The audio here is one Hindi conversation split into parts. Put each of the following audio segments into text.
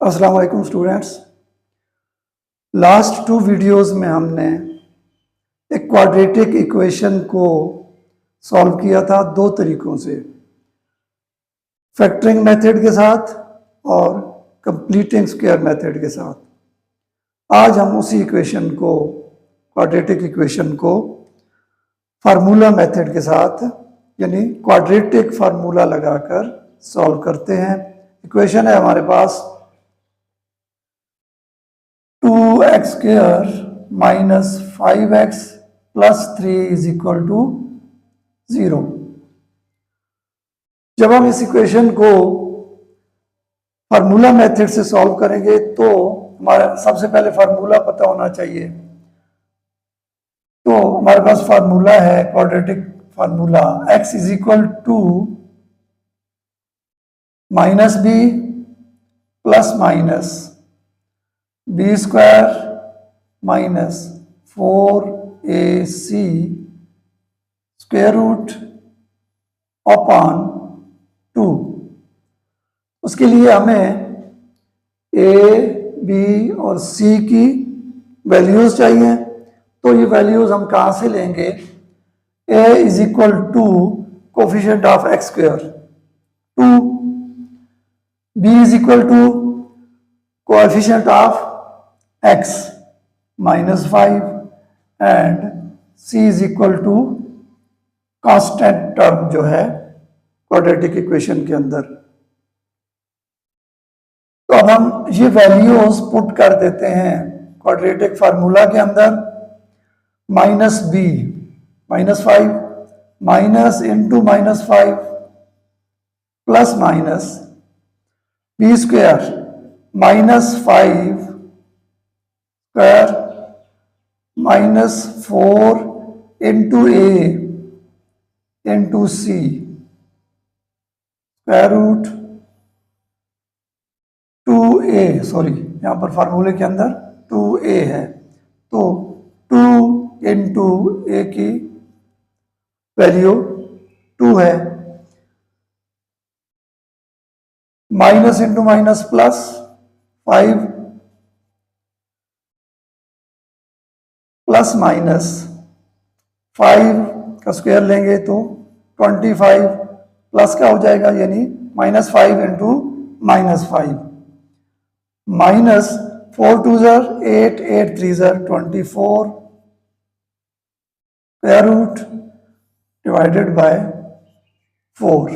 अस्सलाम वालेकुम स्टूडेंट्स। लास्ट 2 वीडियोस में हमने एक क्वाड्रेटिक इक्वेशन को सॉल्व किया था 2 तरीकों से, फैक्टरिंग मेथड के साथ और कंप्लीटिंग स्क्वायर मेथड के साथ। आज हम उसी इक्वेशन को, क्वाड्रेटिक इक्वेशन को फार्मूला मेथड के साथ यानी क्वाड्रेटिक फार्मूला लगाकर सॉल्व करते हैं। इक्वेशन है हमारे पास 2x square minus 5x plus 3 is equal to 0। जब हम इस इक्वेशन को फार्मूला मेथड से सॉल्व करेंगे तो हमारा सबसे पहले फार्मूला पता होना चाहिए। तो हमारे पास फार्मूला है quadratic formula, x is equal to minus b plus minus b square minus 4ac square root upon 2। उसके लिए हमें a, b और c की वैल्यूज चाहिए। तो ये वैल्यूज हम कहाँ से लेंगे? a is equal to coefficient of x square 2, b is equal to coefficient of x minus 5 and c is equal to constant term जो है क्वाड्रेटिक इक्वेशन के अंदर। तो अब हम ये वैल्यूज पुट कर देते हैं क्वाड्रेटिक फार्मूला के अंदर। Minus b minus 5 minus into minus 5 plus minus b square minus 5 square minus 4 into a into c square root 2a, sorry यहाँ पर फार्मूले के अंदर 2a है, तो 2 इंटू a की वैल्यू 2 है, minus into minus plus 5 plus minus 5 का स्क्वायर लेंगे तो 25 प्लस का हो जाएगा यानी माइनस 5 इंटू माइनस 5 माइनस 4 2 ज़र 8 8 3 ज़र 24 square root divided by 4।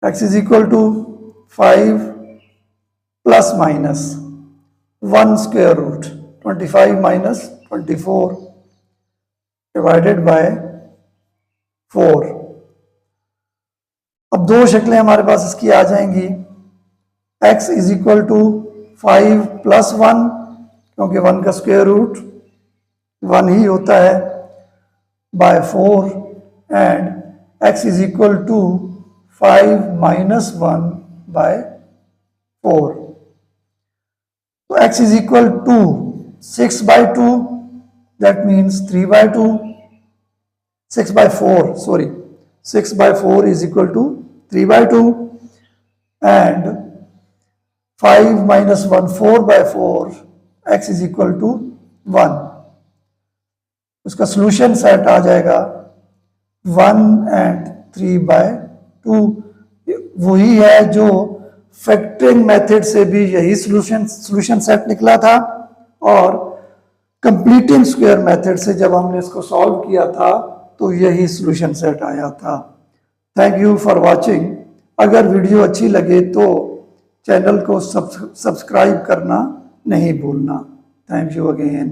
x is equal to 5 plus minus 1 square root 25 minus 24 divided by 4। अब 2 शक्लें हमारे पास इसकी आ जाएंगी। x is equal to 5 plus 1, क्योंकि 1 का स्क्वायर रूट 1 ही होता है, by 4 and x is equal to 5 minus 1 by 4। तो x is equal to 6 by 2, that means 3 by 2, 6 by 4, sorry, 6 by 4 is equal to 3 by 2 and 5 minus 1, 4 by 4, x is equal to 1। उसका सॉल्यूशन सेट आ जाएगा 1 and 3 by 2। वही है जो फैक्टरिंग मेथड से भी यही सॉल्यूशन सेट निकला था, और कंप्लीटिंग स्क्वायर मेथड से जब हमने इसको सॉल्व किया था तो यही सॉल्यूशन सेट आया था। Thank you for watching. अगर वीडियो अच्छी लगे तो चैनल को सब्सक्राइब करना नहीं भूलना। Thank you again.